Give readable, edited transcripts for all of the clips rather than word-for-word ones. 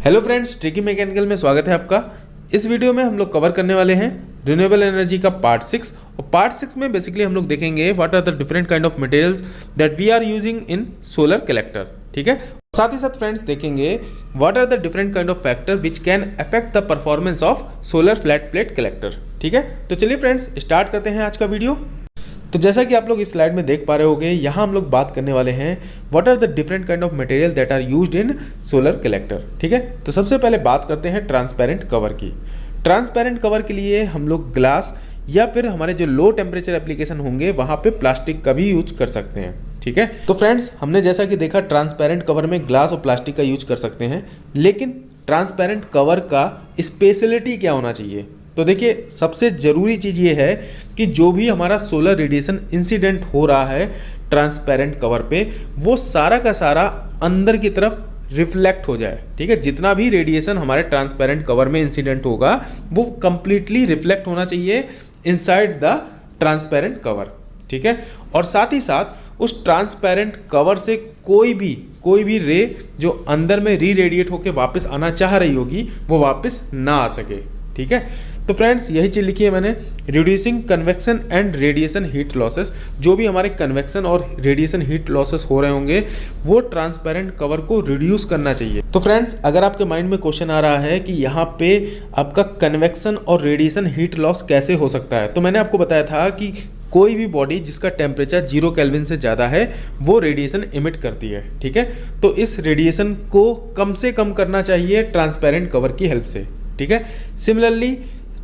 Hello friends, tricky mechanical में स्वागत है आपका। इस वीडियो में हम लोग कवर करने वाले हैं रिन्यूएबल एनर्जी का पार्ट 6। और पार्ट 6 में बेसिकली हम लोग देखेंगे what are the different kind of materials that we are using in solar collector. ठीक है, साथ ही साथ फ्रेंड्स देखेंगे what are the different kind of factor which can affect the performance of solar flat plate collector. ठीक है, तो चलिए फ्रेंड्स स्टार्ट करते हैं आज का वीडियो। तो जैसा कि आप लोग इस स्लाइड में देख पा रहे होंगे, यहाँ हम लोग बात करने वाले हैं what are the different kind of material that are used in solar collector. ठीक है, तो सबसे पहले बात करते हैं ट्रांसपेरेंट कवर की। ट्रांसपेरेंट कवर के लिए हम लोग ग्लास या फिर हमारे जो लो टेम्परेचर एप्लीकेशन होंगे वहाँ पे प्लास्टिक का भी यूज कर सकते हैं। ठीक है, तो फ्रेंड्स हमने जैसा कि देखा ट्रांसपेरेंट कवर में ग्लास और प्लास्टिक का यूज कर सकते हैं, लेकिन ट्रांसपेरेंट कवर का स्पेशलिटी क्या होना चाहिए? तो देखिए, सबसे ज़रूरी चीज़ ये है कि जो भी हमारा सोलर रेडिएशन इंसिडेंट हो रहा है ट्रांसपेरेंट कवर पे, वो सारा का सारा अंदर की तरफ रिफ्लेक्ट हो जाए। ठीक है, जितना भी रेडिएशन हमारे ट्रांसपेरेंट कवर में इंसिडेंट होगा वो कंप्लीटली रिफ्लेक्ट होना चाहिए इनसाइड द ट्रांसपेरेंट कवर। ठीक है, और साथ ही साथ उस ट्रांसपेरेंट कवर से कोई भी रे जो अंदर में री रेडिएट होकर वापस आना चाह रही होगी वो वापस ना आ सके। ठीक है, तो फ्रेंड्स यही चीज़ लिखी है मैंने, reducing convection and radiation heat losses. जो भी हमारे कन्वेक्शन और रेडिएशन हीट लॉसेस हो रहे होंगे वो ट्रांसपेरेंट कवर को रिड्यूस करना चाहिए। तो फ्रेंड्स अगर आपके माइंड में क्वेश्चन आ रहा है कि यहाँ पे आपका कन्वेक्शन और रेडिएशन हीट लॉस कैसे हो सकता है, तो मैंने आपको बताया था कि कोई भी बॉडी जिसका टेम्परेचर 0 केल्विन से ज़्यादा है वो रेडिएशन इमिट करती है। ठीक है, तो इस रेडिएशन को कम से कम करना चाहिए ट्रांसपेरेंट कवर की हेल्प से। ठीक है, सिमिलरली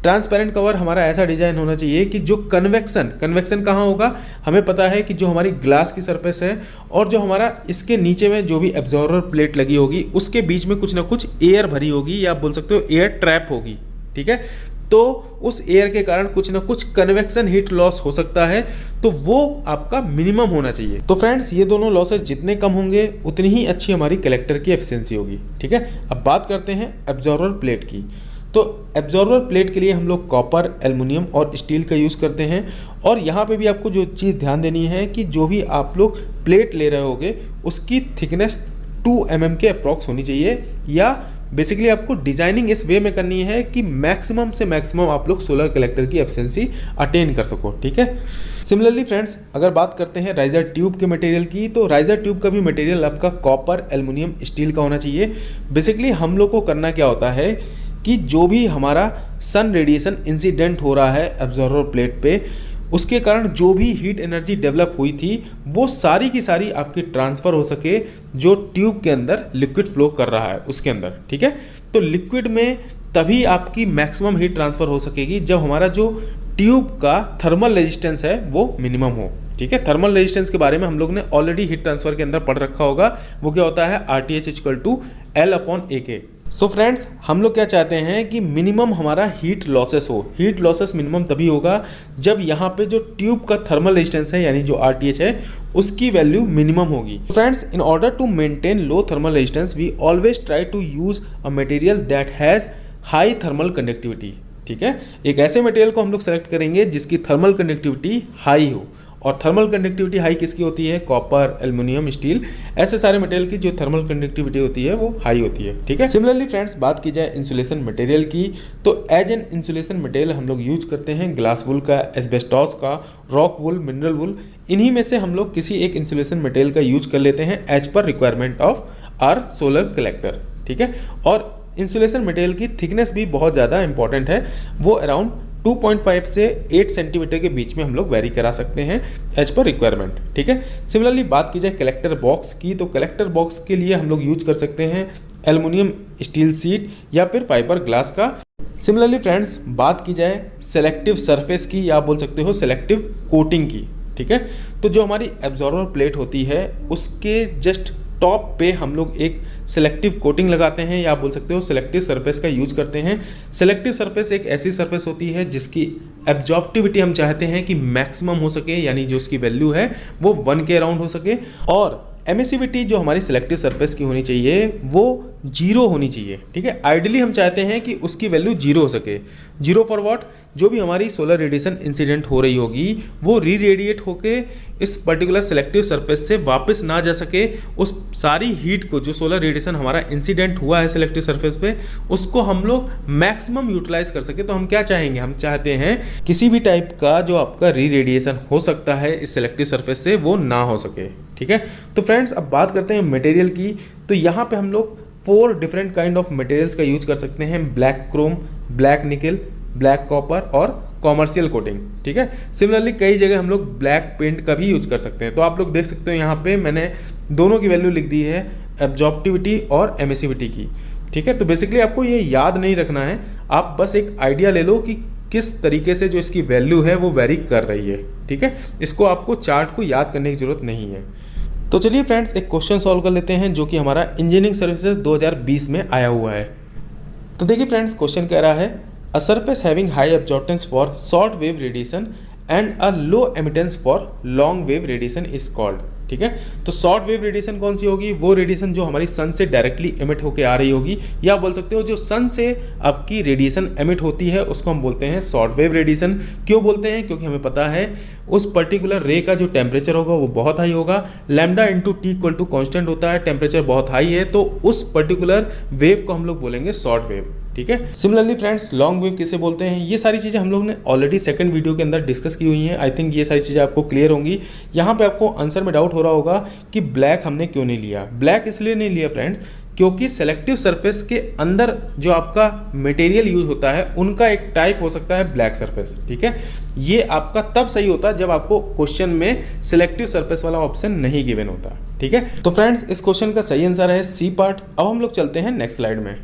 ट्रांसपेरेंट कवर हमारा ऐसा डिजाइन होना चाहिए कि जो कन्वेक्शन कहाँ होगा, हमें पता है कि जो हमारी ग्लास की सरफेस है और जो हमारा इसके नीचे में जो भी एब्जॉर्बर प्लेट लगी होगी उसके बीच में कुछ ना कुछ एयर भरी होगी, या आप बोल सकते हो एयर ट्रैप होगी। ठीक है, तो उस एयर के कारण कुछ ना कुछ कन्वेक्शन हीट लॉस हो सकता है, तो वो आपका मिनिमम होना चाहिए। तो फ्रेंड्स ये दोनों लॉसेस जितने कम होंगे उतनी ही अच्छी हमारी कलेक्टर की एफिशिएंसी होगी। ठीक है, अब बात करते हैं एब्जॉर्बर प्लेट की। तो एब्जॉर्बर प्लेट के लिए हम लोग कॉपर, एल्युमिनियम और स्टील का यूज़ करते हैं। और यहाँ पे भी आपको जो चीज़ ध्यान देनी है कि जो भी आप लोग प्लेट ले रहे होगे उसकी थिकनेस 2 mm के अप्रॉक्स होनी चाहिए, या बेसिकली आपको डिजाइनिंग इस वे में करनी है कि मैक्सिमम से मैक्सिमम आप लोग सोलर कलेक्टर की एफिशिएंसी अटेन कर सको। ठीक है, सिमिलरली फ्रेंड्स अगर बात करते हैं राइजर ट्यूब के मटेरियल की, तो राइजर ट्यूब का भी मटेरियल आपका कॉपर, एल्युमिनियम, स्टील का होना चाहिए। बेसिकली हम लोग को करना क्या होता है कि जो भी हमारा सन रेडिएशन इंसिडेंट हो रहा है एब्जॉर्बर प्लेट पे, उसके कारण जो भी हीट एनर्जी डेवलप हुई थी वो सारी की सारी आपकी ट्रांसफ़र हो सके जो ट्यूब के अंदर लिक्विड फ्लो कर रहा है उसके अंदर। ठीक है, तो लिक्विड में तभी आपकी मैक्सिमम हीट ट्रांसफ़र हो सकेगी जब हमारा जो ट्यूब का थर्मल रेजिस्टेंस है वो मिनिमम हो। ठीक है, थर्मल रेजिस्टेंस के बारे में हम लोग ने ऑलरेडी हीट ट्रांसफ़र के अंदर पढ़ रखा होगा। वो क्या होता है, RTH = L/AK। सो फ्रेंड्स हम लोग क्या चाहते हैं कि मिनिमम हमारा हीट लॉसेस हो। हीट लॉसेस मिनिमम तभी होगा जब यहाँ पे जो ट्यूब का थर्मल रेजिस्टेंस है यानी जो RTH है उसकी वैल्यू मिनिमम होगी। Friends in order to maintain low thermal resistance we always try to use a material that has high thermal conductivity. ठीक है, एक ऐसे मटेरियल को हम लोग सेलेक्ट करेंगे जिसकी थर्मल कंडक्टिविटी हाई हो। और थर्मल कंडक्टिविटी हाई किसकी होती है? कॉपर, एल्युमिनियम, स्टील, ऐसे सारे मटेरियल की जो थर्मल कंडक्टिविटी होती है वो हाई होती है। ठीक है, सिमिलरली फ्रेंड्स बात की जाए इंसुलेशन मटेरियल की, तो एज एन इंसुलेशन मटेरियल हम लोग यूज करते हैं ग्लास वुल का, एस्बेस्टॉस का, रॉक वुल, मिनरल वुल। इन्हीं में से हम लोग किसी एक इंसुलेशन मटेरियल का यूज कर लेते हैं as per requirement of our solar collector. ठीक है, और इंसुलेशन मटेरियल की थिकनेस भी बहुत ज़्यादा इंपॉर्टेंट है, वो अराउंड 2.5 से 8 सेंटीमीटर के बीच में हम लोग वेरी करा सकते हैं एज पर रिक्वायरमेंट। ठीक है, सिमिलरली बात की जाए कलेक्टर बॉक्स की, तो कलेक्टर बॉक्स के लिए हम लोग यूज कर सकते हैं एल्युमिनियम स्टील शीट या फिर फाइबर ग्लास का। सिमिलरली फ्रेंड्स बात की जाए सेलेक्टिव सरफेस की, या आप बोल सकते हो सेलेक्टिव कोटिंग की। ठीक है, तो जो हमारी एब्जॉर्बर प्लेट होती है उसके जस्ट टॉप पे हम लोग एक सेलेक्टिव कोटिंग लगाते हैं, या आप बोल सकते हो सेलेक्टिव सरफेस का यूज करते हैं। सेलेक्टिव सरफेस एक ऐसी सरफेस होती है जिसकी एब्जॉर्प्टिविटी हम चाहते हैं कि मैक्सिमम हो सके, यानी जो उसकी वैल्यू है वो 1 के अराउंड हो सके। और एमिसिविटी जो हमारी सेलेक्टिव सरफेस की होनी चाहिए वो जीरो होनी चाहिए। ठीक है, आइडियली हम चाहते हैं कि उसकी वैल्यू जीरो हो सके। जीरो फॉर व्हाट, जो भी हमारी सोलर रेडिएशन इंसिडेंट हो रही होगी वो री रेडिएट होके इस पर्टिकुलर सिलेक्टिव सरफेस से वापस ना जा सके। उस सारी हीट को, जो सोलर रेडिएशन हमारा इंसिडेंट हुआ है सिलेक्टिव सरफेस पे, उसको हम लोग मैक्सिमम यूटिलाइज कर सके। तो हम क्या चाहेंगे, हम चाहते हैं किसी भी टाइप का जो आपका री रेडिएशन हो सकता है इस सिलेक्टिव सरफेस से वो ना हो सके। ठीक है, तो फ्रेंड्स अब बात करते हैं मटेरियल की। तो यहाँ पे हम लोग 4 डिफरेंट काइंड ऑफ मटेरियल्स का यूज कर सकते हैं। ब्लैक क्रोम, ब्लैक निकल, ब्लैक कॉपर और कॉमर्शियल कोटिंग। ठीक है, सिमिलरली कई जगह हम लोग ब्लैक पेंट का भी यूज कर सकते हैं। तो आप लोग देख सकते हो यहाँ पे मैंने दोनों की वैल्यू लिख दी है, एब्जॉर्प्टिविटी और एमिसिविटी की। ठीक है, तो बेसिकली आपको ये याद नहीं रखना है, आप बस एक आइडिया ले लो कि किस तरीके से जो इसकी वैल्यू है वो वेरी कर रही है। ठीक है, इसको आपको चार्ट को याद करने की जरूरत नहीं है। तो चलिए फ्रेंड्स एक क्वेश्चन सॉल्व कर लेते हैं जो कि हमारा इंजीनियरिंग सर्विसेज 2020 में आया हुआ है। तो देखिए फ्रेंड्स, क्वेश्चन कह रहा है a surface having high absorptance for short wave radiation and a low emittance for long wave radiation is called. ठीक है, तो शॉर्ट वेव रेडिएशन कौन सी होगी, वो रेडिएशन जो हमारी सन से डायरेक्टली एमिट होकर आ रही होगी, या बोल सकते हो जो सन से आपकी रेडिएशन एमिट होती है उसको हम बोलते हैं शॉर्ट वेव रेडिएशन। क्यों बोलते हैं, क्योंकि हमें पता है उस पर्टिकुलर रे का जो टेम्परेचर होगा वो बहुत हाई होगा। Lambda into T equal to constant होता है, टेम्परेचर बहुत हाई है, तो उस पर्टिकुलर वेव को हम लोग बोलेंगे शॉर्ट वेव। ठीक है, सिमिलरली फ्रेंड्स लॉन्ग वेव किसे बोलते हैं, ये सारी चीज़ें हम लोग ने ऑलरेडी सेकंड वीडियो के अंदर डिस्कस की हुई हैं। आई थिंक ये सारी चीज़ें आपको क्लियर होंगी। यहाँ पे आपको आंसर में डाउट हो रहा होगा कि ब्लैक हमने क्यों नहीं लिया। ब्लैक इसलिए नहीं लिया फ्रेंड्स क्योंकि सेलेक्टिव सरफेस के अंदर जो आपका मटेरियल यूज होता है उनका एक टाइप हो सकता है ब्लैक सरफेस। ठीक है, ये आपका तब सही होता है जब आपको क्वेश्चन में सिलेक्टिव सरफेस वाला ऑप्शन नहीं गिवन होता। ठीक है, तो फ्रेंड्स इस क्वेश्चन का सही आंसर है सी पार्ट। अब हम लोग चलते हैं नेक्स्ट स्लाइड में।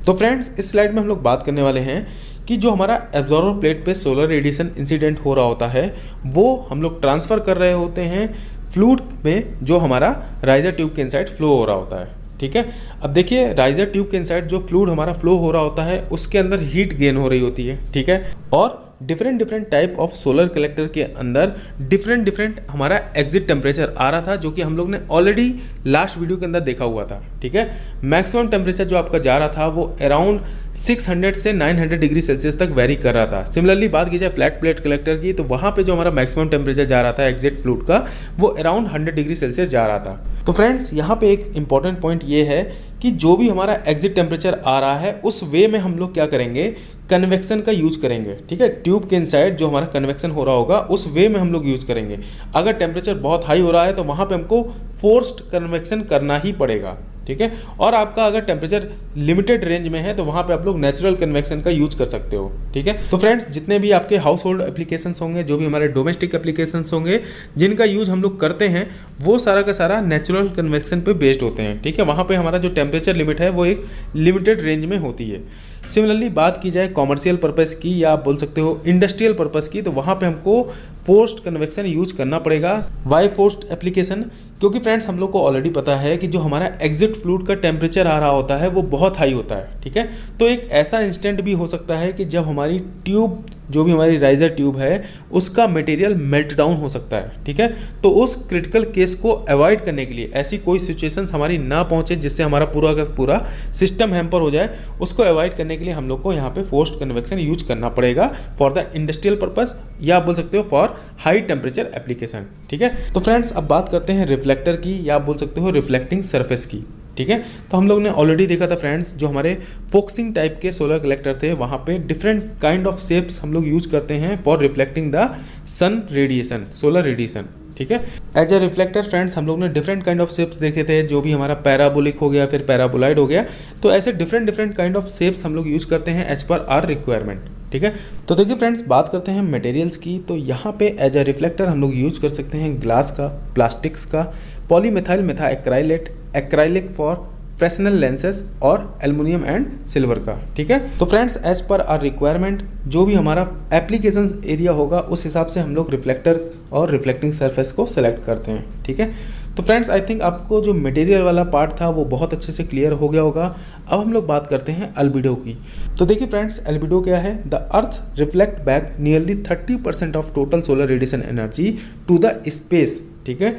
तो फ्रेंड्स इस स्लाइड में हम लोग बात करने वाले हैं कि जो हमारा एब्जॉर्बर प्लेट पे सोलर रेडिएशन इंसिडेंट हो रहा होता है वो हम लोग ट्रांसफ़र कर रहे होते हैं फ्लूइड में जो हमारा राइजर ट्यूब के इनसाइड फ्लो हो रहा होता है। ठीक है, अब देखिए राइजर ट्यूब के इनसाइड जो फ्लूइड हमारा फ्लो हो रहा होता है उसके अंदर हीट गेन हो रही होती है। ठीक है, और different type of solar collector के अंदर डिफरेंट हमारा एग्जिट टेम्परेचर आ रहा था, जो कि हम लोग ने ऑलरेडी लास्ट वीडियो के अंदर देखा हुआ था। ठीक है, मैक्सिमम टेम्परेचर जो आपका जा रहा था वो अराउंड 600 से 900 डिग्री सेल्सियस तक वेरी कर रहा था। सिमिलरली बात की जाए फ्लैट प्लेट कलेक्टर की, तो वहाँ पे जो हमारा मैक्सिमम टेम्परेचर जा रहा था एग्जिट फ्लूइड का वो अराउंड 100 डिग्री सेल्सियस जा रहा था। तो फ्रेंड्स यहाँ पे एक इंपॉर्टेंट पॉइंट ये है कि जो भी हमारा एग्जिट टेम्परेचर आ रहा है उस वे में हम लोग क्या करेंगे, कन्वेक्शन का यूज करेंगे। ठीक है, ट्यूब के इनसाइड जो हमारा कन्वेक्शन हो रहा होगा उस वे में हम लोग यूज करेंगे। अगर टेम्परेचर बहुत हाई हो रहा है तो वहाँ पे हमको फोर्स्ड कन्वेक्शन करना ही पड़ेगा। ठीक है, और आपका अगर टेम्परेचर लिमिटेड रेंज में है तो वहाँ पे आप लोग नेचुरल कन्वेक्शन का यूज कर सकते हो। ठीक है, तो फ्रेंड्स जितने भी आपके हाउस होल्ड एप्लीकेशंस होंगे, जो भी हमारे डोमेस्टिक एप्लीकेशंस होंगे जिनका यूज हम लोग करते हैं वो सारा का सारा नेचुरल कन्वेक्शन पे बेस्ड होते हैं। ठीक है, वहाँ पे हमारा जो टेम्परेचर लिमिट है वो एक लिमिटेड रेंज में होती है। सिमिलरली बात की जाए कॉमर्शियल पर्पस की या आप बोल सकते हो इंडस्ट्रियल पर्पस की, तो वहाँ पे हमको फोर्स्ड कन्वेक्शन यूज करना पड़ेगा। वाई फोर्स्ड एप्लीकेशन, क्योंकि फ्रेंड्स हम लोग को ऑलरेडी पता है कि जो हमारा एग्जिट फ्लूइड का टेम्परेचर आ रहा होता है वो बहुत हाई होता है। ठीक है, तो एक ऐसा इंस्टेंट भी हो सकता है कि जब हमारी ट्यूब, जो भी हमारी राइजर ट्यूब है, उसका मटेरियल मेल्ट डाउन हो सकता है। ठीक है, तो उस क्रिटिकल केस को अवॉइड करने के लिए, ऐसी कोई सिचुएशंस हमारी ना पहुंचे जिससे हमारा पूरा का पूरा सिस्टम हैम्पर हो जाए, उसको अवॉइड करने के लिए हम लोग को यहाँ पे फोर्स्ड कन्वेक्शन यूज करना पड़ेगा फॉर द इंडस्ट्रियल पर्पस या आप बोल सकते हो फॉर हाई टेम्परेचर एप्लीकेशन। ठीक है, तो फ्रेंड्स अब बात करते हैं रिफ्लेक्टर की या आप बोल सकते हो रिफ्लेक्टिंग सरफेस की। ठीक है, तो हम लोग ने ऑलरेडी देखा था फ्रेंड्स, जो हमारे फोकसिंग टाइप के सोलर कलेक्टर थे वहाँ पे डिफरेंट काइंड ऑफ शेप्स हम लोग यूज करते हैं for reflecting the sun radiation, solar radiation. ठीक है, एज ए रिफ्लेक्टर फ्रेंड्स हम लोग ने डिफरेंट काइंड ऑफ शेप्स देखे थे, जो भी हमारा पैराबोलिक हो गया, फिर पैराबोलाइड हो गया, तो ऐसे डिफरेंट काइंड ऑफ शेप्स हम लोग यूज करते हैं एज पर आर रिक्वायरमेंट। ठीक है, तो देखिए फ्रेंड्स बात करते हैं मटेरियल्स की, तो यहाँ पे एज ए रिफ्लेक्टर हम लोग यूज कर सकते हैं ग्लास का, प्लास्टिक्स का, polymethyl methacrylate, acrylic for fresnel lenses और एल्युमिनियम एंड सिल्वर का। ठीक है, तो friends as per our requirement जो भी हमारा एप्लीकेशन एरिया होगा उस हिसाब से हम लोग रिफ्लेक्टर और रिफ्लेक्टिंग सरफेस को सेलेक्ट करते हैं। ठीक है, तो फ्रेंड्स आई थिंक आपको जो मटेरियल वाला पार्ट था वो बहुत अच्छे से क्लियर हो गया होगा। अब हम लोग बात करते हैं अल्बिडो की। तो देखिए फ्रेंड्स एल्बिडो क्या है, the earth reflect back nearly 30% of total solar radiation energy to the space. ठीक है,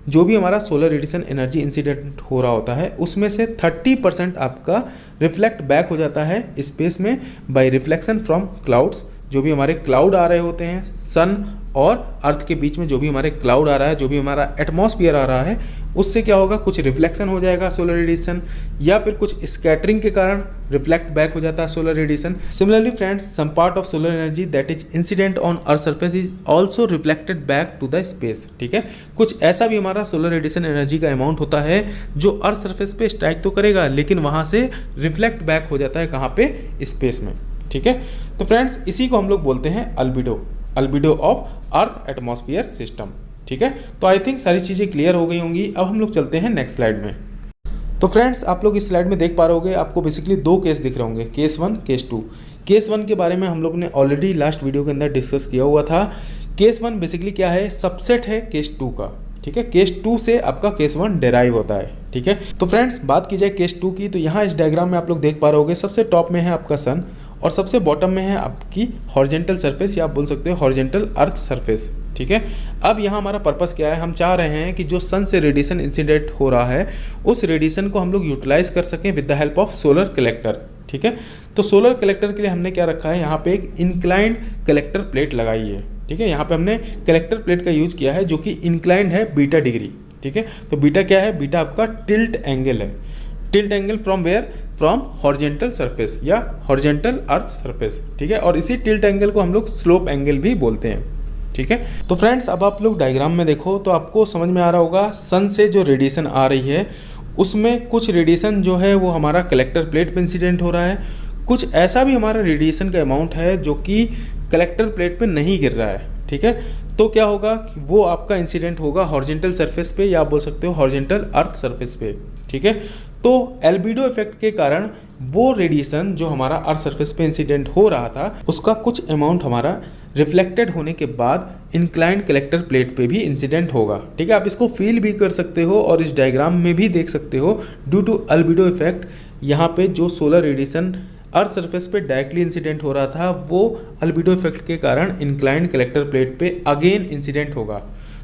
जो भी हमारा सोलर रेडिएशन एनर्जी इंसिडेंट हो रहा होता है उसमें से 30% आपका रिफ्लेक्ट बैक हो जाता है स्पेस में बाय रिफ्लेक्शन फ्रॉम क्लाउड्स। जो भी हमारे क्लाउड आ रहे होते हैं सन और अर्थ के बीच में, जो भी हमारे क्लाउड आ रहा है, जो भी हमारा एटमॉस्फेयर आ रहा है, उससे क्या होगा, कुछ रिफ्लेक्शन हो जाएगा सोलर रेडिएशन, या फिर कुछ स्कैटरिंग के कारण रिफ्लेक्ट बैक हो जाता है solar radiation. Similarly friends, some part of solar energy that is incident on earth surface is also reflected back to the space. ठीक है, कुछ ऐसा भी हमारा सोलर रेडिएशन एनर्जी का अमाउंट होता है जो अर्थ सरफेस पे स्ट्राइक तो करेगा लेकिन वहाँ से रिफ्लेक्ट बैक हो जाता है कहाँ पे, स्पेस में। ठीक है, तो फ्रेंड्स इसी को हम लोग बोलते हैं albedo of earth atmosphere system. ठीक है, तो आई थिंक सारी चीज़ें क्लियर हो गई होंगी। अब हम लोग चलते हैं नेक्स्ट स्लाइड में। तो फ्रेंड्स आप लोग इस स्लाइड में देख पा रहे होंगे, आपको बेसिकली 2 केस दिख रहे होंगे, केस 1 केस 2। केस 1 के बारे में हम लोग ने ऑलरेडी लास्ट वीडियो के अंदर डिस्कस किया हुआ था। केस 1 बेसिकली क्या है, सबसेट है केस 2 का। ठीक है, केस 2 से आपका केस 1 डेराइव होता है। ठीक है, तो फ्रेंड्स बात की जाए केस 2 की, तो यहाँ इस डायग्राम में आप लोग देख पा रहे होंगे, सबसे टॉप में है आपका सन और सबसे बॉटम में है आपकी हॉरिजेंटल सरफेस, या आप बोल सकते हो हॉरिजेंटल अर्थ सरफेस। ठीक है, अब यहाँ हमारा पर्पस क्या है, हम चाह रहे हैं कि जो सन से रेडिएशन इंसिडेंट हो रहा है उस रेडिएशन को हम लोग यूटिलाइज कर सकें with the help of solar collector. ठीक है, तो सोलर कलेक्टर के लिए हमने क्या रखा है, यहाँ पे एक इंक्लाइंड कलेक्टर प्लेट लगाई है। ठीक है, यहाँ पे हमने कलेक्टर प्लेट का यूज किया है जो कि इंक्लाइंड है बीटा डिग्री। ठीक है, तो बीटा क्या है, बीटा आपका टिल्ट एंगल है। Tilt angle from where, from horizontal surface या हॉरिजेंटल अर्थ सरफेस। ठीक है, और इसी टिल्ट एंगल को हम लोग स्लोप एंगल भी बोलते हैं। ठीक है, तो फ्रेंड्स अब आप लोग डायग्राम में देखो तो आपको समझ में आ रहा होगा, सन से जो रेडिएशन आ रही है उसमें कुछ रेडिएशन जो है वो हमारा कलेक्टर प्लेट पे इंसिडेंट हो रहा है, कुछ ऐसा भी हमारा रेडिएशन का अमाउंट है जो कि कलेक्टर प्लेट पे नहीं गिर रहा है। ठीक है, तो क्या होगा, वो आपका इंसिडेंट होगा हॉरिजेंटल सरफेस पे, या आप बोल सकते हो हॉरिजेंटल अर्थ सरफेस पे। ठीक है, तो एल्बिडो इफेक्ट के कारण वो रेडिएशन जो हमारा अर्थ सरफेस पे इंसिडेंट हो रहा था उसका कुछ अमाउंट हमारा रिफ्लेक्टेड होने के बाद इंक्लाइंड कलेक्टर प्लेट पे भी इंसिडेंट होगा। ठीक है, आप इसको फील भी कर सकते हो और इस डायग्राम में भी देख सकते हो, ड्यू टू एल्बिडो इफेक्ट यहाँ पे जो सोलर रेडिएशन अर्थ सरफेस पे डायरेक्टली इंसिडेंट हो रहा था वो अल्बिडो इफेक्ट के कारण इंक्लाइंड कलेक्टर प्लेट पे अगेन इंसिडेंट होगा।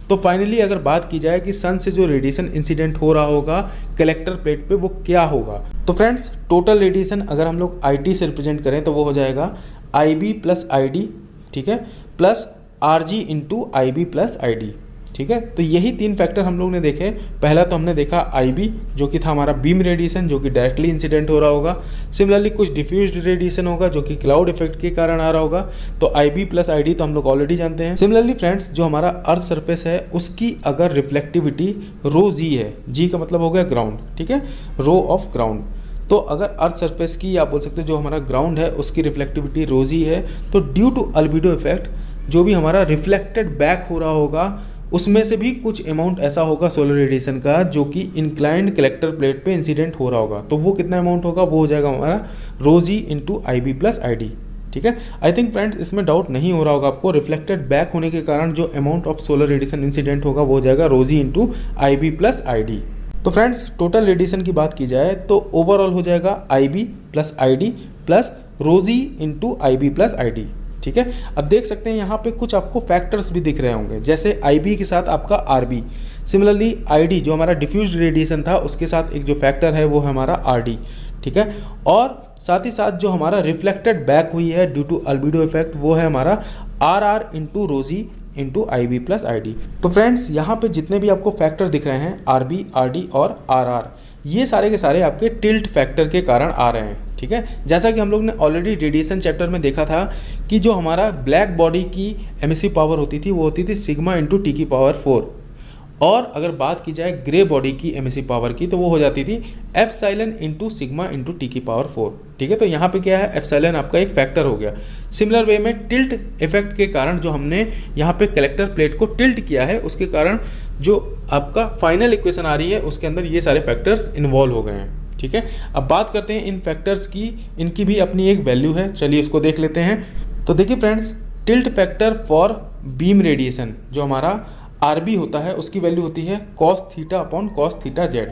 तो फाइनली अगर बात की जाए कि सन से जो रेडिएशन इंसिडेंट हो रहा होगा कलेक्टर प्लेट पे वो क्या होगा, तो फ्रेंड्स टोटल रेडिएशन अगर हम लोग IT से रिप्रेजेंट करें तो वो हो जाएगा IB प्लस ID। ठीक है, plus RG into IB plus ID। ठीक है, तो यही 3 फैक्टर हम लोग ने देखे। पहला तो हमने देखा IB जो कि था हमारा बीम रेडिएशन जो कि डायरेक्टली इंसिडेंट हो रहा होगा। सिमिलरली कुछ डिफ्यूज्ड रेडिएशन होगा जो कि क्लाउड इफेक्ट के कारण आ रहा होगा, तो IB प्लस ID तो हम लोग ऑलरेडी जानते हैं। सिमिलरली फ्रेंड्स जो हमारा अर्थ सरफेस है उसकी अगर रिफ्लेक्टिविटी रो G है, G का मतलब हो गया ग्राउंड। ठीक है, रो ऑफ ग्राउंड, तो अगर अर्थ सरफेस की आप बोल सकते हो जो हमारा ग्राउंड है उसकी रिफ्लेक्टिविटी रो G है, तो ड्यू टू अल्बिडो इफेक्ट जो भी हमारा रिफ्लेक्टेड बैक हो रहा होगा उसमें से भी कुछ अमाउंट ऐसा होगा सोलर रेडिएशन का जो कि इंक्लाइंड कलेक्टर प्लेट पे इंसिडेंट हो रहा होगा। तो वो कितना अमाउंट होगा, वो हो जाएगा हमारा रो G into IB plus ID। ठीक है, आई थिंक फ्रेंड्स इसमें डाउट नहीं हो रहा होगा आपको, रिफ्लेक्टेड बैक होने के कारण जो amount of solar radiation incident होगा वो हो जाएगा रो G into IB plus ID। तो फ्रेंड्स टोटल रेडिएशन की बात की जाए तो ओवरऑल हो जाएगा IB प्लस ID प्लस रो G into IB plus ID। ठीक है, अब देख सकते हैं यहाँ पे कुछ आपको फैक्टर्स भी दिख रहे होंगे, जैसे IB के साथ आपका RB, सिमिलरली ID जो हमारा डिफ्यूज्ड रेडिएशन था उसके साथ एक जो फैक्टर है वो है हमारा RD। ठीक है, और साथ ही साथ जो हमारा रिफ्लेक्टेड बैक हुई है ड्यू टू अल्बिडो इफेक्ट वो है हमारा RR into rho G into IB plus ID। तो फ्रेंड्स यहाँ पे जितने भी आपको फैक्टर दिख रहे हैं RB, RD और RR, ये सारे के सारे आपके टिल्ट फैक्टर के कारण आ रहे हैं। ठीक है, जैसा कि हम लोग ने ऑलरेडी रेडिएशन चैप्टर में देखा था कि जो हमारा ब्लैक बॉडी की एमिसिव पावर होती थी वो होती थी सिग्मा इंटू टी की पावर 4, और अगर बात की जाए ग्रे बॉडी की एमिसिव पावर की तो वो हो जाती थी epsilon into sigma into T की पावर 4। ठीक है, तो यहाँ पे क्या है, एप्सिलॉन आपका एक फैक्टर हो गया। सिमिलर वे में टिल्ट इफेक्ट के कारण जो हमने यहाँ पे कलेक्टर प्लेट को टिल्ट किया है उसके कारण जो आपका फाइनल इक्वेशन आ रही है उसके अंदर ये सारे फैक्टर्स इन्वॉल्व हो गए हैं। ठीक है, अब बात करते हैं इन फैक्टर्स की, इनकी भी अपनी एक वैल्यू है, चलिए इसको देख लेते हैं। तो देखिए friends, tilt factor for beam radiation जो हमारा RB होता है उसकी वैल्यू होती है cos theta upon cos theta Z.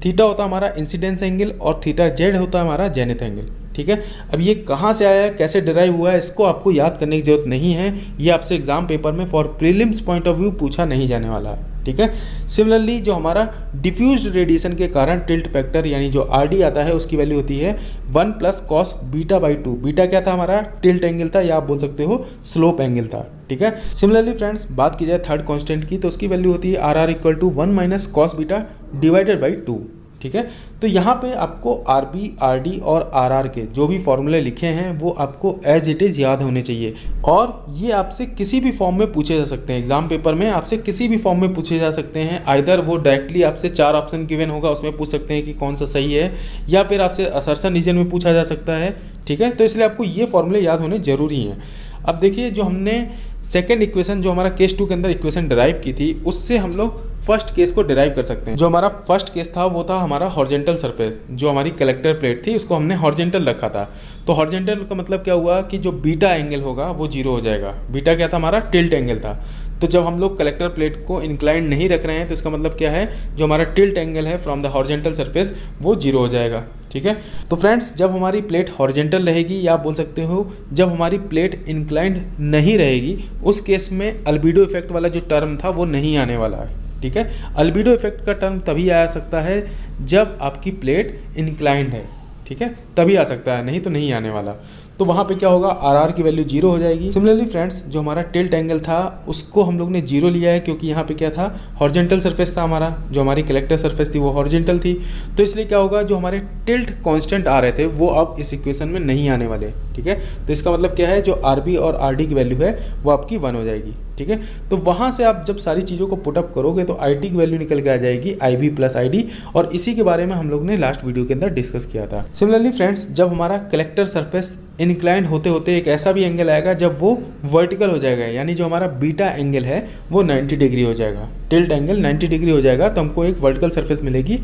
Theta होता है हमारा इंसिडेंस एंगल और थीटा जेड होता है हमारा जेनिथ एंगल। ठीक है, अब ये कहाँ से आया है, कैसे डिराइव हुआ है, इसको आपको याद करने की जरूरत नहीं है, ये आपसे एग्जाम पेपर में for prelims point of view पूछा नहीं जाने वाला है। ठीक है। सिमिलरली जो हमारा डिफ्यूज्ड रेडिएशन के कारण टिल्ट फैक्टर यानी जो RD आता है उसकी वैल्यू होती है 1 plus cos beta by 2। Beta क्या था हमारा? टिल्ट एंगल था या आप बोल सकते हो स्लोप एंगल था, ठीक है। सिमिलरली फ्रेंड्स बात की जाए थर्ड कांस्टेंट की तो उसकी वैल्यू होती है RR equal to 1 minus cos beta divided by 2, ठीक है। तो यहाँ पे आपको RB, RD और RR के जो भी फॉर्मूले लिखे हैं वो आपको एज इट इज़ याद होने चाहिए और ये आपसे किसी भी फॉर्म में पूछे जा सकते हैं। एग्जाम पेपर में आपसे किसी भी फॉर्म में पूछे जा सकते हैं। आइदर वो डायरेक्टली आपसे 4 ऑप्शन गिवन होगा, उसमें पूछ सकते हैं कि कौन सा सही है, या फिर आपसे असर्शन रीजन में पूछा जा सकता है, ठीक है। तो इसलिए आपको ये फॉर्मूले याद होने जरूरी हैं। अब देखिए जो हमने सेकंड इक्वेशन जो हमारा केस 2 के अंदर इक्वेशन डिराइव की थी उससे हम लोग फर्स्ट केस को डिराइव कर सकते हैं। जो हमारा फर्स्ट केस था वो था हमारा हॉरिजॉन्टल सरफेस, जो हमारी कलेक्टर प्लेट थी उसको हमने हॉरिजॉन्टल रखा था। तो हॉरिजॉन्टल का मतलब क्या हुआ कि जो बीटा एंगल होगा वो 0 हो जाएगा। बीटा क्या था हमारा? टिल्ट एंगल था। तो जब हम लोग कलेक्टर प्लेट को इंक्लाइंड नहीं रख रहे हैं तो इसका मतलब क्या है, जो हमारा टिल्ट एंगल है फ्रॉम द हॉरिजॉन्टल सरफेस वो 0 हो जाएगा, ठीक है। तो फ्रेंड्स जब हमारी प्लेट हॉरिजॉन्टल रहेगी या आप बोल सकते हो जब हमारी प्लेट इंक्लाइंड नहीं रहेगी उस केस में अल्बिडो इफेक्ट वाला जो टर्म था वो नहीं आने वाला है, ठीक है। अल्बिडो इफेक्ट का टर्म तभी आ सकता है जब आपकी प्लेट इंक्लाइंड है, ठीक है, तभी आ सकता है, नहीं तो नहीं आने वाला। तो वहाँ पे क्या होगा, RR की वैल्यू 0 हो जाएगी। सिमिलरली फ्रेंड्स जो हमारा टिल्ट एंगल था उसको हम लोग ने 0 लिया है क्योंकि यहाँ पे क्या था, हॉरिजॉन्टल सरफेस था हमारा, जो हमारी कलेक्टर सरफेस थी वो हॉरिजॉन्टल थी। तो इसलिए क्या होगा, जो हमारे टिल्ट कांस्टेंट आ रहे थे वो अब इस इक्वेशन में नहीं आने वाले, ठीक है। तो इसका मतलब क्या है, जो RB और RD की वैल्यू है वो आपकी 1 हो जाएगी, ठीक है। तो वहाँ से आप जब सारी चीज़ों को पुटअप करोगे तो IT की वैल्यू निकल के आ जाएगी IB प्लस ID, और इसी के बारे में हम लोग ने लास्ट वीडियो के अंदर डिस्कस किया था। सिमिलरली फ्रेंड्स जब हमारा कलेक्टर सरफेस इंक्लाइंड होते होते एक ऐसा भी एंगल आएगा जब वो वर्टिकल हो जाएगा, यानी जो हमारा बीटा एंगल है वो 90 डिग्री हो जाएगा, टिल्ट एंगल 90 डिग्री हो जाएगा, तो हमको एक वर्टिकल सरफेस मिलेगी।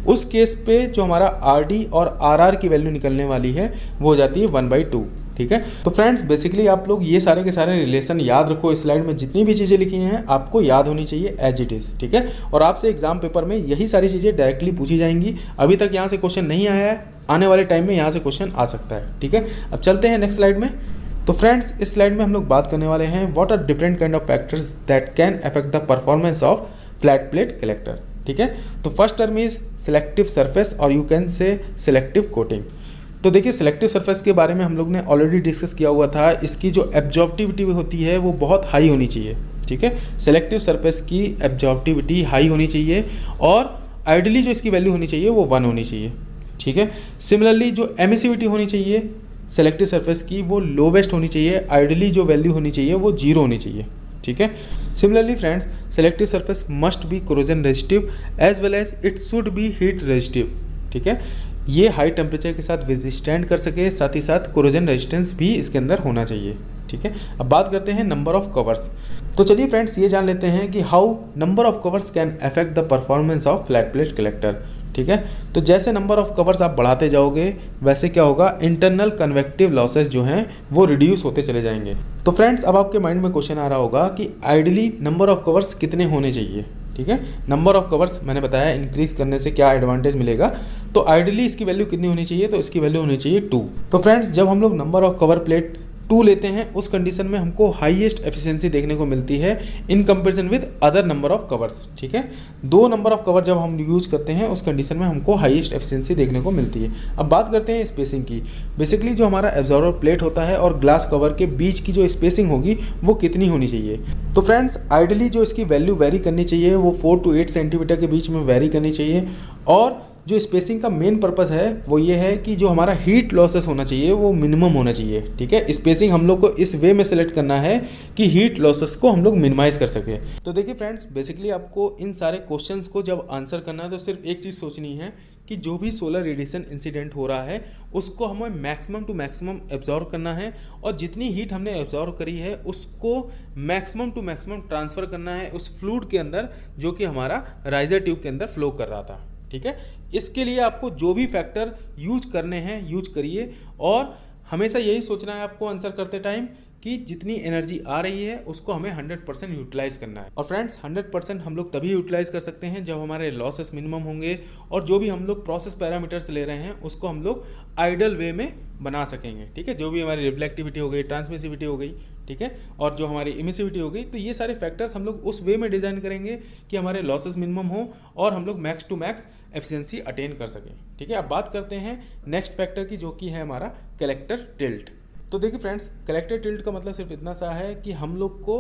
उस केस पे जो हमारा RD और RR की वैल्यू निकलने वाली है वो हो जाती है 1/2, ठीक है। तो फ्रेंड्स बेसिकली आप लोग ये सारे के सारे रिलेशन याद रखो। इस स्लाइड में जितनी भी चीज़ें लिखी हैं आपको याद होनी चाहिए एज इट इज़, ठीक है। और आपसे एग्जाम पेपर में यही सारी चीज़ें डायरेक्टली पूछी जाएंगी। अभी तक यहाँ से क्वेश्चन नहीं आया है, आने वाले टाइम में यहाँ से क्वेश्चन आ सकता है, ठीक है। अब चलते हैं नेक्स्ट स्लाइड में। तो फ्रेंड्स इस स्लाइड में हम लोग बात करने वाले हैं what are different kind of factors that can affect the performance of flat plate collector, ठीक है। तो first term is selective surface और you can say selective coating. तो देखिए सिलेक्टिव सरफेस के बारे में हम लोग ने ऑलरेडी डिस्कस किया हुआ था। इसकी जो एब्जॉर्प्टिविटी होती है वो बहुत हाई होनी चाहिए, ठीक है। सिलेक्टिव सरफेस की एब्जॉर्प्टिविटी हाई होनी चाहिए और आइडियली जो इसकी वैल्यू होनी चाहिए वो 1 होनी चाहिए, ठीक है। सिमिलरली जो एमिसिविटी होनी चाहिए सेलेक्टिव सरफेस की वो लोवेस्ट होनी चाहिए, आइडियली जो वैल्यू होनी चाहिए वो 0 होनी चाहिए, ठीक है। Similarly friends selective surface must be corrosion resistive as well as it should be heat resistive, ठीक है। ये हाई टेम्परेचर के साथ विथस्टैंड कर सके, साथ ही साथ कोरोजन रेजिस्टेंस भी इसके अंदर होना चाहिए, ठीक है। अब बात करते हैं नंबर ऑफ कवर्स। तो चलिए फ्रेंड्स ये जान लेते हैं कि how number of covers can affect the performance of flat plate collector, ठीक है। तो जैसे नंबर ऑफ कवर्स आप बढ़ाते जाओगे वैसे क्या होगा, इंटरनल कन्वेक्टिव लॉसेस जो हैं वो रिड्यूस होते चले जाएंगे। तो फ्रेंड्स अब आपके माइंड में क्वेश्चन आ रहा होगा कि आइडियली नंबर ऑफ कवर्स कितने होने चाहिए, ठीक है। नंबर ऑफ कवर्स मैंने बताया इंक्रीज करने से क्या एडवांटेज मिलेगा। तो आइडियली इसकी वैल्यू कितनी होनी चाहिए, तो इसकी वैल्यू होनी चाहिए 2। तो फ्रेंड्स जब हम लोग नंबर ऑफ कवर प्लेट 2 लेते हैं उस कंडीशन में हमको हाईएस्ट एफिशिएंसी देखने को मिलती है in comparison with other number of covers, ठीक है। 2 नंबर ऑफ कवर जब हम यूज करते हैं उस कंडीशन में हमको हाईएस्ट एफिशिएंसी देखने को मिलती है। अब बात करते हैं स्पेसिंग की। बेसिकली जो हमारा एब्जॉर्बर प्लेट होता है और ग्लास कवर के बीच की जो स्पेसिंग होगी वो कितनी होनी चाहिए। तो फ्रेंड्स आइडियली जो इसकी वैल्यू वेरी करनी चाहिए वो 4 to 8 सेंटीमीटर के बीच में वेरी करनी चाहिए। और जो स्पेसिंग का मेन पर्पस है वो ये है कि जो हमारा हीट लॉसेस होना चाहिए वो मिनिमम होना चाहिए, ठीक है। स्पेसिंग हम लोग को इस वे में सेलेक्ट करना है कि हीट लॉसेस को हम लोग मिनिमाइज कर सके। तो देखिए फ्रेंड्स बेसिकली आपको इन सारे क्वेश्चंस को जब आंसर करना है तो सिर्फ एक चीज़ सोचनी है कि जो भी सोलर रेडिएशन इंसिडेंट हो रहा है उसको हमें मैक्सिमम टू मैक्सिमम एब्जॉर्व करना है और जितनी हीट हमने एब्जॉर्व करी है उसको मैक्सिमम टू मैक्सिमम ट्रांसफ़र करना है उस फ्लूइड के अंदर जो कि हमारा राइजर ट्यूब के अंदर फ्लो कर रहा था, ठीक है। इसके लिए आपको जो भी फैक्टर यूज करने हैं यूज करिए और हमेशा यही सोचना है आपको आंसर करते टाइम कि जितनी एनर्जी आ रही है उसको हमें 100% यूटिलाइज करना है। और फ्रेंड्स 100% हम लोग तभी यूटिलाइज कर सकते हैं जब हमारे लॉसेस मिनिमम होंगे और जो भी हम लोग प्रोसेस पैरामीटर्स ले रहे हैं उसको हम लोग आइडल वे में बना सकेंगे। ठीक है, जो भी हमारी रिफ्लेक्टिविटी हो गई, ट्रांसमिसिविटी हो गई, ठीक है, और जो हमारी इमिसिविटी हो गई, तो ये सारे फैक्टर्स हम लोग उस वे में डिज़ाइन करेंगे कि हमारे लॉसेस मिनिमम हो और हम लोग max to max efficiency attain कर सकें। ठीक है, अब बात करते हैं नेक्स्ट फैक्टर की, जो कि है हमारा कलेक्टर टिल्ट। तो देखिए फ्रेंड्स, कलेक्टर टिल्ट का मतलब सिर्फ इतना सा है कि हम लोग को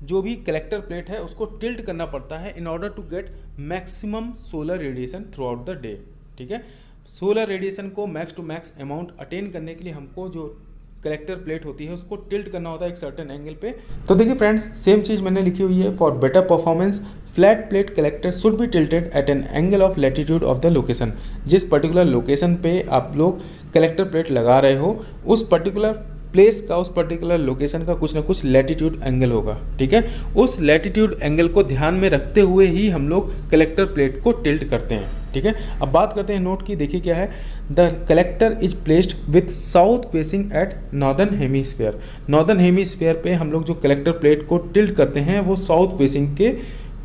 जो भी कलेक्टर प्लेट है उसको टिल्ट करना पड़ता है in order to get maximum solar radiation throughout the day. ठीक है, सोलर रेडिएशन को max to max amount attain करने के लिए हमको जो कलेक्टर प्लेट होती है उसको टिल्ट करना होता है एक सर्टेन एंगल पे। तो देखिए फ्रेंड्स, सेम चीज़ मैंने लिखी हुई है, for better performance flat plate collector should be tilted at an angle of latitude of the location. जिस पर्टिकुलर लोकेशन पे आप लोग कलेक्टर प्लेट लगा रहे हो उस पर्टिकुलर प्लेस का, उस पर्टिकुलर लोकेशन का कुछ ना कुछ लैटिट्यूड एंगल होगा। ठीक है, उस लैटिट्यूड एंगल को ध्यान में रखते हुए ही हम लोग कलेक्टर प्लेट को टिल्ट करते हैं। ठीक है, अब बात करते हैं नोट की। देखिए क्या है, the collector is placed with south facing at northern hemisphere. Northern hemisphere पे हम लोग जो कलेक्टर प्लेट को टिल्ट करते हैं वो साउथ फेसिंग के